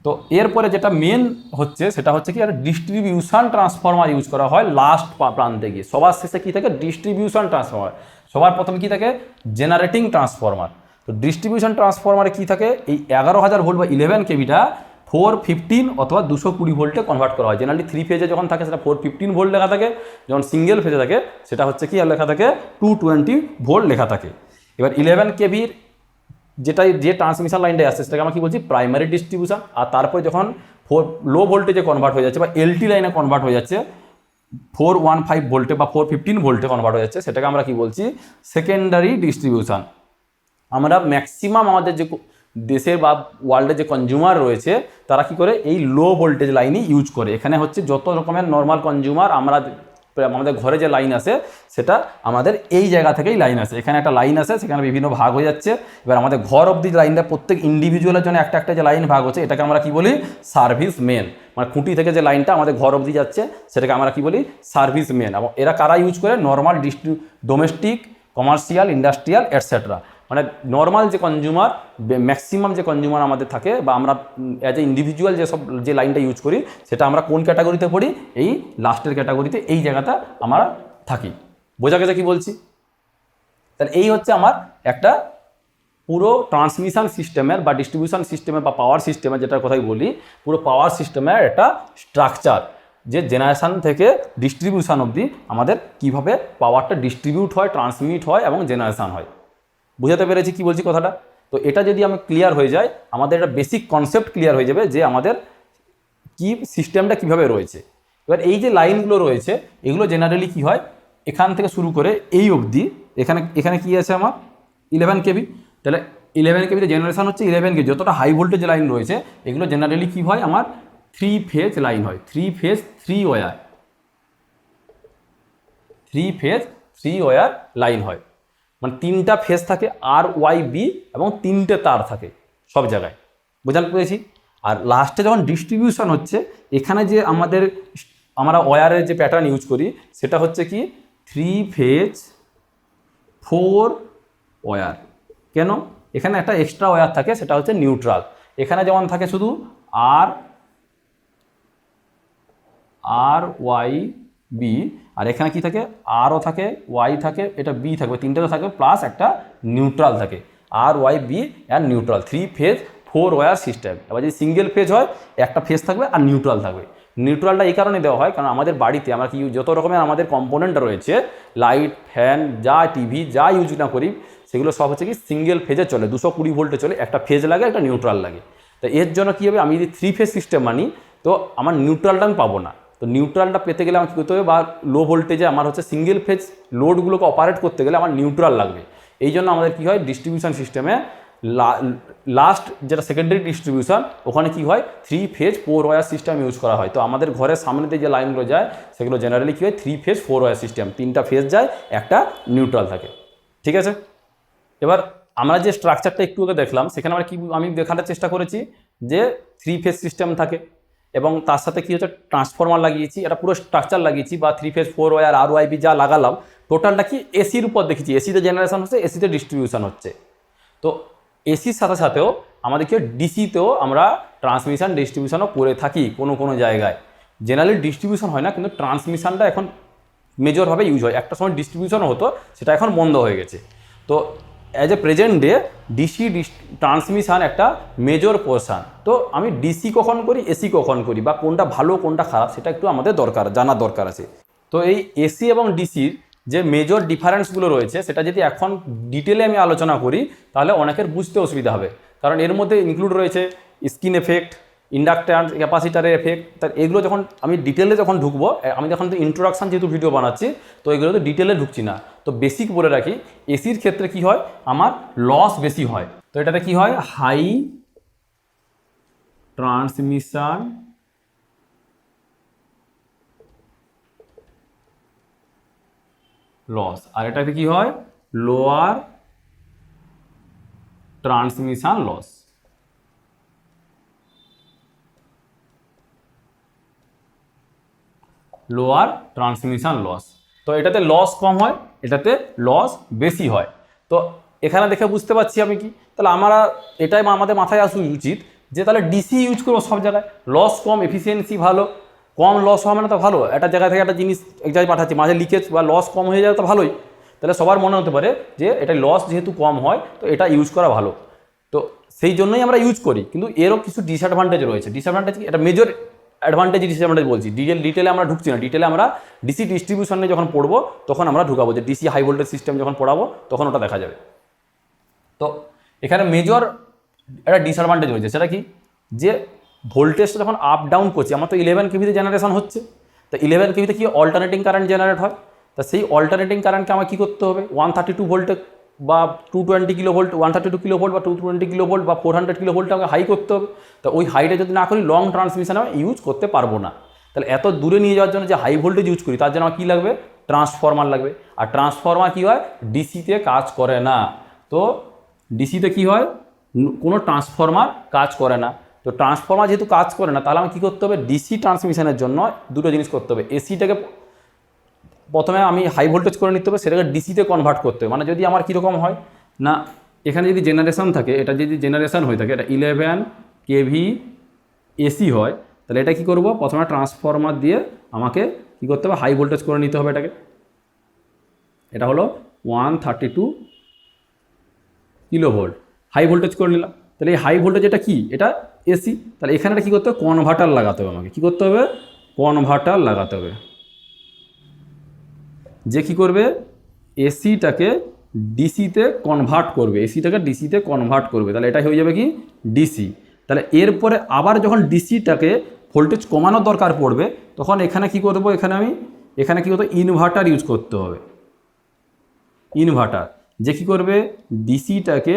তো এরপরে যেটা মেন হচ্ছে সেটা হচ্ছে কি একটা ডিস্ট্রিবিউশন ট্রান্সফর্মার ইউজ করা হয় লাস্ট প্রান্তে গিয়ে। সবার শেষে কি থাকে ডিস্ট্রিবিউশন ট্রান্সফর্মার, সবার প্রথমে কি থাকে জেনারেটিং ট্রান্সফর্মার। তো ডিস্ট্রিবিউশন ট্রান্সফর্মারে কি থাকে এই 11,000 ভোল্ট বা 11 কেভিটা 415 অথবা 220 ভোল্টে কনভার্ট করা হয়। জেনারেলি 3 ফেজে যখন থাকে সেটা 415 ভোল্ট লেখা থাকে, যখন সিঙ্গেল ফেজে থাকে সেটা হচ্ছে কি লেখা থাকে 220 ভোল্ট লেখা থাকে। এবার 11 কেভির যে ট্রান্সমিশন লাইনটা আসছে সেটাকে আমরা কি বলছি প্রাইমারি ডিস্ট্রিবিউশন। আর তারপরে যখন লো ভোল্টেজে কনভার্ট হয়ে যাচ্ছে বা এলটি লাইনে কনভার্ট হয়ে যাচ্ছে 415 ভোল্টে বা 415 ভোল্টে কনভার্ট হয়ে যাচ্ছে, সেটাকে আমরা কি বলছি সেকেন্ডারি ডিস্ট্রিবিউশন। আমরা ম্যাক্সিমাম আমাদের যে দেশের বা ওয়ার্ল্ডের যে কনজিউমার রয়েছে তারা কি করে এই লো ভোল্টেজ লাইনই ইউজ করে। এখানে হচ্ছে যত রকমের নর্মাল কনজিউমার আমাদের ঘরে যে লাইন আসে সেটা আমাদের এই জায়গা থেকেই লাইন আসে। এখানে একটা লাইন আসে, সেখানে বিভিন্ন ভাগ হয়ে যাচ্ছে। এবার আমাদের ঘর অবধি লাইনটা প্রত্যেক ইন্ডিভিজুয়ালের জন্য একটা একটা যে লাইন ভাগ হচ্ছে এটাকে আমরা কি বলি সার্ভিস মেন। মানে খুঁটি থেকে যে লাইনটা আমাদের ঘর অবধি যাচ্ছে সেটাকে আমরা কি বলি সার্ভিস মেন। এবং এরা কারা ইউজ করে normal domestic, commercial, industrial etcetera. মানে নর্মাল যে কনজিউমার, ম্যাক্সিমাম যে কনজিউমার আমাদের থাকে বা আমরা অ্যাজ এ ইন্ডিভিজুয়াল যে লাইনটা ইউজ করি সেটা আমরা কোন ক্যাটাগরিতে পড়ি এই লাস্টের ক্যাটাগরিতে, এই জায়গাটা আমরা থাকি। বোঝা গেছে কি বলছি? তাহলে এই হচ্ছে আমার একটা পুরো ট্রান্সমিশন সিস্টেমের বা ডিস্ট্রিবিউশন সিস্টেমের বা পাওয়ার সিস্টেমের যেটার কথাই বলি, পুরো পাওয়ার সিস্টেমের একটা স্ট্রাকচার, যে জেনারেশন থেকে ডিস্ট্রিবিউশন অবধি আমাদের কিভাবে পাওয়ারটা ডিস্ট্রিবিউট হয়, ট্রান্সমিট হয় এবং জেনারেশন হয়। বুঝাতে পেরেছি কি বলছি কথাটা? তো এটা যদি আমি ক্লিয়ার হয়ে যায় আমাদের একটা বেসিক কনসেপ্ট ক্লিয়ার হয়ে যাবে যে আমাদের কি সিস্টেমটা কিভাবে রয়েছে। এবার এই যে লাইনগুলো রয়েছে এগুলো জেনারেলি কি হয় এখান থেকে শুরু করে এই অবধি, এখানে কি আছে আমার 11 কেভি। তাহলে 11 কেভিতে জেনারেশন হচ্ছে 11 কেভি। যতটা হাই ভোল্টেজ লাইন রয়েছে এগুলো জেনারেলি কি হয় আমার 3 ফেজ লাইন হয়, 3 phase 3 wire, 3 phase 3 wire line হয়। মানে 3টা ফেজ থাকে আর ওয়াই বি এবং 3টে তার থাকে সব জায়গায়। বোঝাতে পেরেছি? আর লাস্টে যখন ডিস্ট্রিবিউশন হচ্ছে এখানে যে আমরা ওয়্যারের যে প্যাটার্ন ইউজ করি সেটা হচ্ছে কি 3 ফেজ 4 ওয়্যার। কেন? এখানে একটা এক্সট্রা ওয়্যার থাকে সেটা হচ্ছে নিউট্রাল। এখানে যেমন থাকে শুধু আর ওয়াই বি, আর এখানে কি থাকে আরও থাকে, ওয়াই থাকে, এটা বি থাকবে, 3টে তো থাকবে প্লাস একটা নিউট্রাল থাকে। আর Y B and neutral, 3 phase 4 wire system. এবার যদি সিঙ্গেল ফেজ হয় একটা ফেজ থাকবে আর নিউট্রাল থাকবে। নিউট্রালটা এই কারণে দেওয়া হয় কারণ আমাদের বাড়িতে আমরা কি যত রকমের আমাদের কম্পোনেন্ট রয়েছে, লাইট, ফ্যান, যা টিভি যা ইউজ না করি সেগুলো সব হচ্ছে কি সিঙ্গেল ফেজে চলে, 220 ভোল্টে চলে, একটা ফেজ লাগে একটা নিউট্রাল লাগে। তো এর জন্য কী হবে, আমি যদি 3 ফেজ সিস্টেম মানি তো আমার নিউট্রালটা আমি পাবো না। তো নিউট্রালটা পেতে গেলে আমার কী করতে হবে, বা লো ভোল্টেজে আমার হচ্ছে সিঙ্গেল ফেজ লোডগুলোকে অপারেট করতে গেলে আমার নিউট্রাল লাগবে। এই জন্য আমাদের কী হয়, ডিস্ট্রিবিউশন সিস্টেমে লাস্ট যেটা সেকেন্ডারি ডিস্ট্রিবিউশন ওখানে কি হয় 3 ফেজ 4 ওয়্যার সিস্টেম ইউজ করা হয়। তো আমাদের ঘরের সামনে দিয়ে যে লাইনগুলো যায় সেগুলো জেনারেলি কী হয় 3 ফেজ 4 ওয়্যার সিস্টেম, 3টা ফেজ যায়, একটা নিউট্রাল থাকে। ঠিক আছে, এবার আমরা যে স্ট্রাকচারটা একটু আগে দেখলাম সেখানে আমরা কি আমি দেখানোর চেষ্টা করেছি যে 3 ফেজ সিস্টেম থাকে এবং তার সাথে কি হচ্ছে ট্রান্সফরমার লাগিয়েছি, এটা পুরো স্ট্রাকচার লাগিয়েছি বা 3 ফেজ 4 ওয়্যার আর ওয়াইবি যা লাগালাম টোটালটা কি এসির উপর দেখেছি, এসিতে জেনারেশন হচ্ছে, এসিতে ডিস্ট্রিবিউশন হচ্ছে। তো এসির সাথে সাথেও আমাদেরকে ডিসিতেও আমরা ট্রান্সমিশন ডিস্ট্রিবিউশনও করে থাকি কোনো জায়গায়। জেনারেলি ডিস্ট্রিবিউশন হয় না, কিন্তু ট্রান্সমিশনটা এখন মেজরভাবে ইউজ হয়। একটা সময় ডিস্ট্রিবিউশনও হতো, সেটা এখন বন্ধ হয়ে গেছে। তো as a present day DC transmission একটা মেজর পোর্শন। তো আমি ডিসি কখন করি, এসি কখন করি, বা কোনটা ভালো কোনটা খারাপ সেটা একটু আমাদের জানার দরকার আছে। তো এই এসি এবং ডিসির যে মেজর ডিফারেন্সগুলো রয়েছে সেটা যদি এখন ডিটেলে আমি আলোচনা করি তাহলে অনেকের বুঝতে অসুবিধা হবে, কারণ এর মধ্যে ইনক্লুড রয়েছে স্কিন এফেক্ট, ইন্ডাক্ট্যান্স, ক্যাপাসিটারের এফেক্ট। তার এগুলো যখন আমি ডিটেলে যখন ঢুকবো, আমি যখন ইন্ট্রোডাকশান যেহেতু ভিডিও বানাচ্ছি তো এগুলো তো ডিটেলে ঢুকছি না। তো বেসিক বলে রাখি, এসির ক্ষেত্রে কি হয় আমার লস বেশি হয়। তো এটাতে কি হয় হাই ট্রান্সমিশন লস, আর এটাতে কি হয় lower transmission loss. Lower transmission loss, তো এটাতে লস কম হয়, এটাতে লস বেশি হয়। তো এখানে দেখে বুঝতে পারছি আমি কি, তাহলে আমরা এটাই আমাদের মাথায় আসা উচিত যে তাহলে ডিসি ইউজ করবো সব জায়গায়, লস কম, এফিসিয়েন্সি ভালো, কম লস হবে না তো ভালো। একটা জায়গা থেকে একটা জিনিস এক জায়গায় পাঠাচ্ছি, মাঝে লিকেজ বা লস কম হয়ে যায় তো ভালোই। তাহলে সবার মনে হতে পারে যে এটা লস যেহেতু কম হয় তো এটা ইউজ করা ভালো, তো সেই জন্যই আমরা ইউজ করি। কিন্তু এরও কিছু ডিসঅ্যাডভান্টেজ রয়েছে। ডিসঅ্যাডভান্টেজ কি, এটা মেজর অ্যাডভান্টেজ ডিসঅ্যাডভান্টেজ বলছি, ডিটেলে আমরা ঢুকছি না। ডিটেলে আমরা ডিসি ডিস্ট্রিবিউশনে যখন পড়বো তখন আমরা ঢুকাবো, যে ডিসি হাই ভোল্টেজ সিস্টেম যখন পড়াবো তখন ওটা দেখা যাবে। তো এখানে মেজর একটা ডিসঅ্যাডভান্টেজ রয়েছে, সেটা কি, যে ভোল্টেজটা যখন আপ ডাউন করছি, আমার তো 11 কেভিতে জেনারেশন হচ্ছে, তো 11 কেভিতে কি অল্টারনেটিং কারেন্ট জেনারেট হয়। তা সেই অল্টারনেটিং কারেন্টকে আমার কী করতে হবে 132 ভোল্টে বা 220 কিলো ভোল্ট, 132 কিলো ভোল্ট বা 220 কিলো ভোল্ট বা 400 কিলো ভোল্টে আমাকে হাই করতে হবে। তো ওই হাইটা যদি না করি লং ট্রান্সমিশন আমি ইউজ করতে পারবো না। তাহলে এত দূরে নিয়ে যাওয়ার জন্য যে হাই ভোল্টেজ ইউজ করি তার জন্য আমার কী লাগবে, ট্রান্সফরমার লাগবে। আর ট্রান্সফরমার কী হয় ডিসিতে কাজ করে না। তো ডিসিতে কী হয় কোনো ট্রান্সফরমার কাজ করে না। তো ট্রান্সফরমার যেহেতু কাজ করে না তাহলে আমি কী করতে হবে, ডিসি ট্রান্সমিশনের জন্য দুটো জিনিস করতে হবে। এসিটাকে প্রথমে আমি হাই ভোল্টেজ করে নিতে হবে, সেটাকে ডিসিতে কনভার্ট করতে হবে। মানে যদি আমার কীরকম হয় না, এখানে যদি জেনারেশন থাকে, এটা যদি জেনারেশন হয়ে থাকে, এটা 11 কেভি এসি হয়, তাহলে এটা কী করবো, প্রথমে ট্রান্সফরমার দিয়ে আমাকে কী করতে হবে হাই ভোল্টেজ করে নিতে হবে এটাকে। এটা হলো 132 কিলো ভোল্ট, হাই ভোল্টেজ করে নিলাম। তাহলে এই হাই ভোল্টেজ এটা কি, এটা এসি। তাহলে এখানে কী করতে হবে, কনভার্টার লাগাতে হবে আমাকে। কী করতে হবে, কনভার্টার লাগাতে হবে, যে কী করবে এসিটাকে ডিসিতে কনভার্ট করবে, এসিটাকে ডিসিতে কনভার্ট করবে। তাহলে এটা হয়ে যাবে কি ডিসি। তাহলে এরপরে আবার যখন ডিসিটাকে ভোল্টেজ কমানোর দরকার পড়বে তখন এখানে কি করব, এখানে কী করতে ইনভার্টার ইউজ করতে হবে। ইনভার্টার যে কী করবে ডিসিটাকে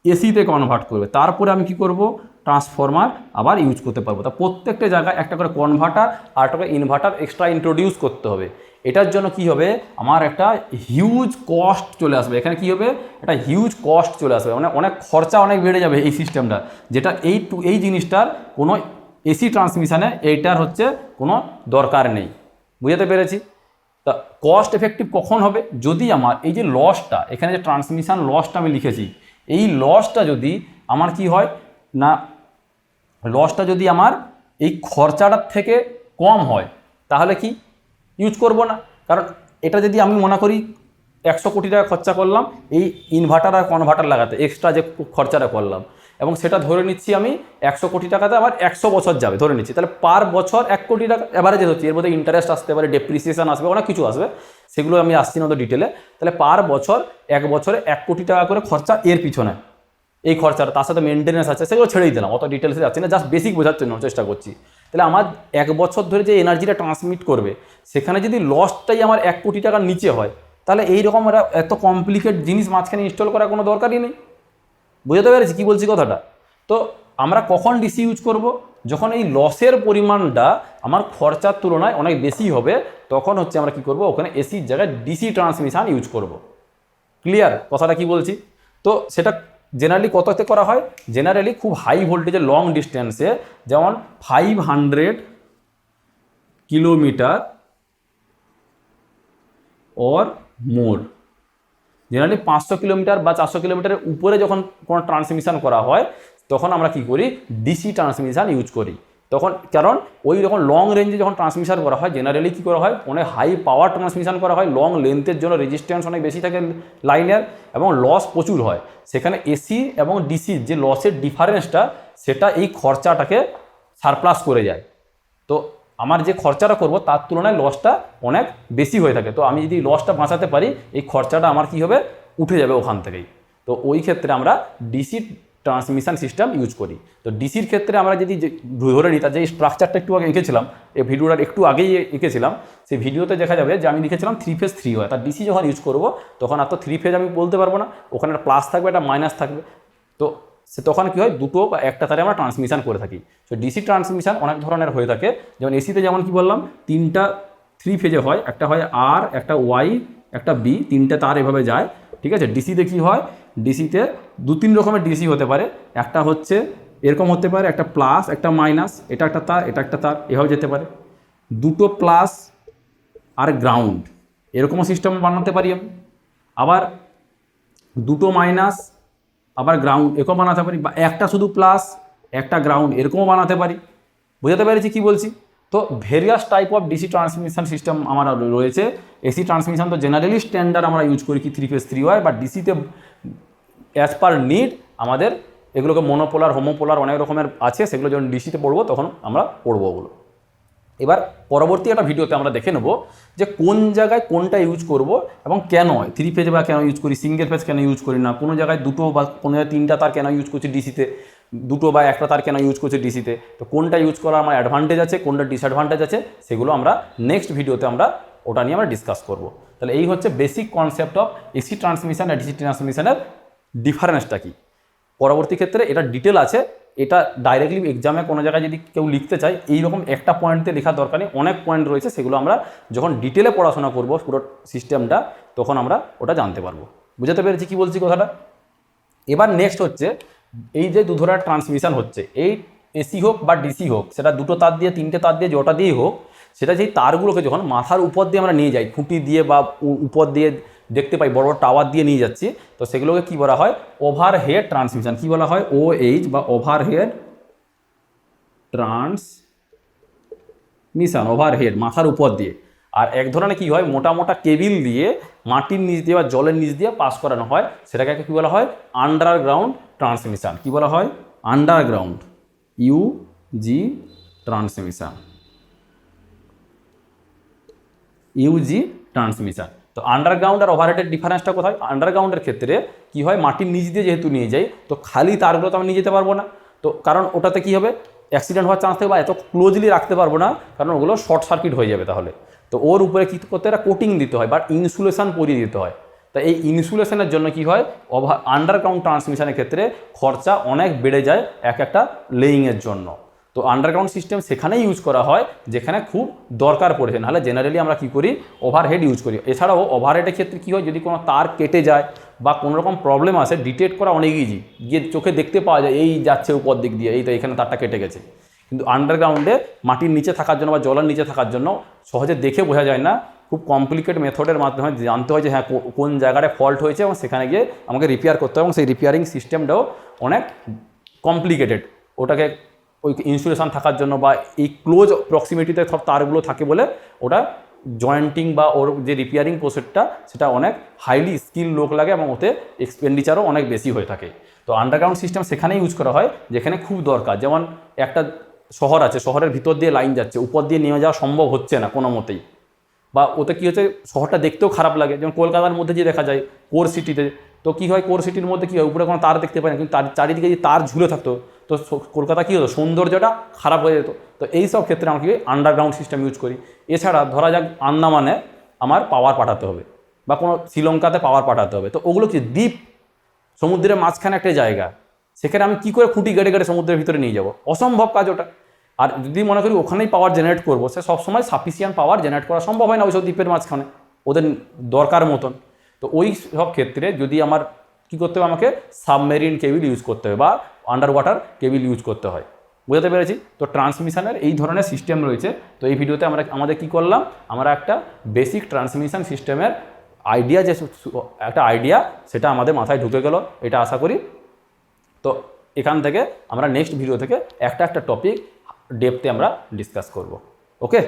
এসিতে কনভার্ট করবে। তারপরে আমি কি করব, ট্রান্সফরমার আবার ইউজ করতে পারবো। তা প্রত্যেকটা জায়গায় একটা করে কনভার্টার আর একটা করে ইনভার্টার এক্সট্রা ইন্ট্রোডিউস করতে হবে। এটার জন্য কি হবে, আমার একটা হিউজ কস্ট চলে আসবে। এখানে কি হবে, একটা হিউজ কস্ট চলে আসবে, মানে অনেক খরচা অনেক বেড়ে যাবে এই সিস্টেমটা, যেটা এই জিনিসটার কোনো এসি ট্রান্সমিশনে এইটার হচ্ছে কোনো দরকার নেই। বুঝতে পেরেছি? তা কস্ট এফেক্টিভ কখন হবে, যদি আমার এই যে লসটা, এখানে যে ট্রান্সমিশন লসটা আমি লিখেছি, এই লসটা যদি আমার কি হয় না, লসটা যদি আমার এই খরচাটার থেকে কম হয় তাহলে কি ইউজ করব না। কারণ এটা যদি আমি মনে করি 100 কোটি টাকা খরচা করলাম এই ইনভার্টার আর কনভার্টার লাগাতে, এক্সট্রা যে খরচাটা করলাম, এবং সেটা ধরে নিচ্ছি আমি 100 কোটি টাকাতে আমার 100 বছর যাবে ধরে নিচ্ছি, তাহলে পার বছর 1 কোটি টাকা অ্যাভারেজে হচ্ছে, এর মধ্যে ইন্টারেস্ট আসতে পারে, ডেপ্রিসিয়েশন আসবে, অনেক কিছু আসবে, সেগুলো আমি আসছি না তো ডিটেলে। তাহলে পার বছর 1 বছরে 1 কোটি টাকা করে খরচা এর পিছনে, এই খরচাটা, তার সাথে মেনটেন্যান্স আছে, সেগুলো ছেড়েই দিলাম, অত ডিটেলসে যাচ্ছি না, জাস্ট বেসিক বোঝার জন্য চেষ্টা করছি। তাহলে আমার 1 বছর ধরে যে এনার্জিটা ট্রান্সমিট করবে, সেখানে যদি লসটাই আমার 1 কোটি টাকার নিচে হয়, তাহলে এইরকম এত কমপ্লিকেট জিনিস মাঝখানে ইনস্টল করার কোনো দরকারই নেই। বুঝতে পেরেছি কী বলছি কথাটা? তো আমরা কখন ডিসি ইউজ করব? যখন এই লসের পরিমাণটা আমার খরচার তুলনায় অনেক বেশি হবে, তখন হচ্ছে আমরা কি করব, ওখানে এসির জায়গায় ডিসি ট্রান্সমিশন ইউজ করব। ক্লিয়ার কথাটা কি বলছি? তো সেটা জেনারেলি কততে করা হয়? জেনারেলি খুব হাই ভোল্টেজে লং ডিস্টেন্সে, যেমন 500 kilometre or more, generally 500 kilometre বা 400 কিলোমিটারের উপরে যখন কোনো ট্রান্সমিশন করা হয়, তখন আমরা কি করি, ডিসি ট্রান্সমিশন ইউজ করি। তখন কারণ ওই যখন লং রেঞ্জে যখন ট্রান্সমিশন করা হয়, জেনারেলি কী করা হয়, অনেক হাই পাওয়ার ট্রান্সমিশন করা হয়, লং লেন্থের জন্য রেজিস্ট্যান্স অনেক বেশি থাকে লাইনের, এবং লস প্রচুর হয়। সেখানে এসি এবং ডিসির যে লসের ডিফারেন্সটা, সেটা এই খরচাটাকে সারপ্লাস করে যায়। তো আমার যে খরচাটা করব তার তুলনায় লসটা অনেক বেশি হয়ে থাকে। তো আমি যদি লসটা বাঁচাতে পারি, এই খরচাটা আমার কি হবে, উঠে যাবে ওখান থেকেই। তো ওই ক্ষেত্রে আমরা ডিসি ট্রান্সমিশন সিস্টেম ইউজ করি। তো ডিসির ক্ষেত্রে আমরা যদি ধরে নিই, তার যে স্ট্রাকচারটা একটু আগে এঁকেছিলাম, এই ভিডিওটার একটু আগেই এঁকেছিলাম, সেই ভিডিওতে দেখা যাবে যে আমি লিখেছিলাম 3 ফেজ 3 হয়। তার ডিসি যখন ইউজ করব, তখন আর তো 3 ফেজ আমি বলতে পারবো না, ওখানে একটা প্লাস থাকবে, একটা মাইনাস থাকবে। তো সে তখন কী হয়, দুটো বা একটা তারে আমরা ট্রান্সমিশন করে থাকি। তো ডিসি ট্রান্সমিশন অনেক ধরনের হয়ে থাকে, যেমন এসিতে যেমন কি বললাম, 3টা 3 ফেজে হয়, একটা হয় আর, একটা ওয়াই, একটা বি, 3টে তার এভাবে যায়, ঠিক আছে। ডিসিতে কী হয়, ডিসিতে 2-3 রকমের ডিসি হতে পারে, একটা হচ্ছে এরকম হতে পারে, একটা প্লাস একটা মাইনাস, এটা একটা তার, এটা একটা তার, এভাবে যেতে পারে। দুটো প্লাস আর গ্রাউন্ড, এরকমও সিস্টেম বানাতে পারি আমি। আবার দুটো মাইনাস আবার গ্রাউন্ড, এরকম বানাতে পারি, বা একটা শুধু প্লাস একটা গ্রাউন্ড, এরকমও বানাতে পারি। বুঝতে পেরেছি কি বলছি? তো various type of DC transmission system আমার রয়েছে। এসি ট্রান্সমিশন তো জেনারেলি স্ট্যান্ডার্ড আমরা ইউজ করি কি 3 ফেজ 3 ওয়াই, বা ডিসিতে অ্যাজ পার নিড আমাদের এগুলোকে মনোপোলার, হোমোপোলার অনেক রকমের আছে, সেগুলো যখন ডিসিতে পড়বো তখন আমরা পড়বো ওগুলো। এবার পরবর্তী একটা ভিডিওতে আমরা দেখে নেব যে কোন জায়গায় কোনটা ইউজ করব এবং কেন, 3 ফেজ বা কেন ইউজ করি, সিঙ্গেল ফেজ কেন ইউজ করি না, কোনো জায়গায় দুটো বা কোনো জায়গায় 3টা তার কেন ইউজ করছি ডিসিতে, দুটো বা একটা তার কেন ইউজ করছি ডিসিতে, তো কোনটা ইউজ করা আমার অ্যাডভান্টেজ আছে, কোনটা ডিসঅ্যাডভান্টেজ আছে, সেগুলো আমরা নেক্সট ভিডিওতে আমরা ওটা নিয়ে আমরা ডিসকাস করব। তাহলে এই হচ্ছে basic concept of AC transmission আর ডিসি ট্রান্সমিশনের ডিফারেন্সটা কি। পরবর্তী ক্ষেত্রে এটা ডিটেল আছে, এটা ডাইরেক্টলি এক্সামে কোনো জায়গায় যদি কেউ লিখতে চায়, এইরকম একটা পয়েন্টে লেখার দরকার নেই, অনেক পয়েন্ট রয়েছে, সেগুলো আমরা যখন ডিটেলে পড়াশোনা করব পুরো সিস্টেমটা, তখন আমরা ওটা জানতে পারবো। বুঝতে পেরেছি কি বলছি কথাটা? এবার নেক্সট হচ্ছে এই যে দু ধরনের ট্রান্সমিশন হচ্ছে, এই এসি হোক বা ডিসি হোক, সেটা দুটো তার দিয়ে, 3টে তার দিয়ে, যেটা দিয়েই হোক, সেটা যেই তারগুলোকে যখন মাথার উপর দিয়ে আমরা নিয়ে যাই, খুঁটি দিয়ে বা উপর দিয়ে দেখতে পাই বড় বড় টাওয়ার দিয়ে নিয়ে যাচ্ছি, তো সেগুলোকে কি বলা হয়, ওভারহেড ট্রান্সমিশন। কি বলা হয়, OH বা ওভারহেড ট্রান্সমিশন, ওভারহেড মাথার উপর দিয়ে। আর এক ধরনের কি হয়, মোটা মোটা কেবিল দিয়ে মাটির নিচ দিয়ে বা জলের নিচ দিয়ে পাস করানো হয়, সেটাকে কি বলা হয়, আন্ডারগ্রাউন্ড ট্রান্সমিশন। কি বলা হয়, underground, UG transmission, UG transmission. তো আন্ডারগ্রাউন্ড আর ওভারহেডের ডিফারেন্সটা কোথায়? আন্ডারগ্রাউন্ডের ক্ষেত্রে কি হয়, মাটির নিচ দিয়ে যেহেতু নিয়ে যাই, তো খালি তারগুলো তো আমি নিয়ে যেতে পারবো না, তো কারণ ওটাতে কি হবে, অ্যাক্সিডেন্ট হওয়ার চান্স থাকে, বা এত ক্লোজলি রাখতে পারবো না, কারণ ওগুলো শর্ট সার্কিট হয়ে যাবে তাহলে। তো ওর উপরে কী করতে হয়, কোটিং দিতে হয় বা ইনসুলেশন পরিয়ে দিতে হয়। তো এই ইনসুলেশনের জন্য কি হয়, আন্ডারগ্রাউন্ড ট্রান্সমিশনের ক্ষেত্রে খরচা অনেক বেড়ে যায় একটা লেইংয়ের জন্য। তো আন্ডারগ্রাউন্ড সিস্টেম সেখানেই ইউজ করা হয় যেখানে খুব দরকার পড়েছে, নাহলে জেনারেলি আমরা কি করি, ওভারহেড ইউজ করি। এছাড়াও ওভারহেডের ক্ষেত্রে কী হয়, যদি কোনো তার কেটে যায় বা কোনো রকম প্রবলেম আসে, ডিটেক্ট করা অনেক ইজি, গিয়ে চোখে দেখতে পাওয়া যায় এই যাচ্ছে উপর দিক দিয়ে, এই তো এখানে তারটা কেটে গেছে। কিন্তু আন্ডারগ্রাউন্ডে মাটির নিচে থাকার জন্য বা জলের নিচে থাকার জন্য সহজে দেখে বোঝা যায় না, খুব কমপ্লিকেট মেথডের মাধ্যমে জানতে হয় যে হ্যাঁ কোন জায়গায় ফল্ট হয়েছে, এবং সেখানে গিয়ে আমাকে রিপেয়ার করতে হয়, এবং সেই রিপেয়ারিং সিস্টেমটাও অনেক কমপ্লিকেটেড। ওটাকে ওই ইনসুলেশন থাকার জন্য বা এই ক্লোজ প্রক্সিমিটিতে সব তারগুলো থাকে বলে ওটা জয়েন্টিং বা ওর যে রিপেয়ারিং প্রসেসটা সেটা অনেক হাইলি স্কিল লোক লাগে এবং ওতে এক্সপেন্ডিচারও অনেক বেশি হয়ে থাকে। তো আন্ডারগ্রাউন্ড সিস্টেম সেখানেই ইউজ করা হয় যেখানে খুব দরকার। যেমন একটা শহর আছে, শহরের ভিতর দিয়ে লাইন যাচ্ছে, উপর দিয়ে নিয়ে যাওয়া সম্ভব হচ্ছে না কোনো মতেই, বা ওতে কী হচ্ছে শহরটা দেখতেও খারাপ লাগে। যেমন কলকাতার মধ্যে যে দেখা যায় কোর সিটিতে, তো কী হয় কোর সিটির মধ্যে কী হয় উপরে কোনো তার দেখতে পাই না, কিন্তু তার চারিদিকে যদি তার ঝুলে থাকতো তো কলকাতা কী হতো সৌন্দর্যটা খারাপ হয়ে যেত। তো এই সব ক্ষেত্রে আমরা কি আন্ডারগ্রাউন্ড সিস্টেম ইউজ করি। এছাড়া ধরা যাক আন্দামানে আমার পাওয়ার পাঠাতে হবে বা কোনো শ্রীলঙ্কাতে পাওয়ার পাঠাতে হবে, তো ওগুলো কি দ্বীপ, সমুদ্রের মাঝখানে একটা জায়গা, সেখানে আমি কী করে খুঁটি গেড়ে গেড়ে সমুদ্রের ভিতরে নিয়ে যাব, অসম্ভব কাজ ওটা। আর যদি মনে করি ওখানেই পাওয়ার জেনারেট করবো, সে সবসময় সাফিসিয়েন্ট পাওয়ার জেনারেট করা সম্ভব হয় না ওইসব দ্বীপের মাঝখানে ওদের দরকার মতন। তো ওই সব ক্ষেত্রে যদি আমার কী করতে হবে, আমাকে সাবমেরিন কেবিল ইউজ করতে হবে বা আন্ডার ওয়াটার কেবিল ইউজ করতে হয়। বুঝতে পেরেছি? তো ট্রান্সমিশনের এই ধরনের সিস্টেম রয়েছে। তো এই ভিডিওতে আমাদের কী করলাম, আমরা একটা বেসিক ট্রান্সমিশন সিস্টেমের আইডিয়া, যে একটা আইডিয়া সেটা আমাদের মাথায় ঢুকে গেল এটা আশা করি। তো এখান থেকে আমরা নেক্সট ভিডিও থেকে একটা টপিক ডেপথে আমরা ডিসকাস করব। ওকে।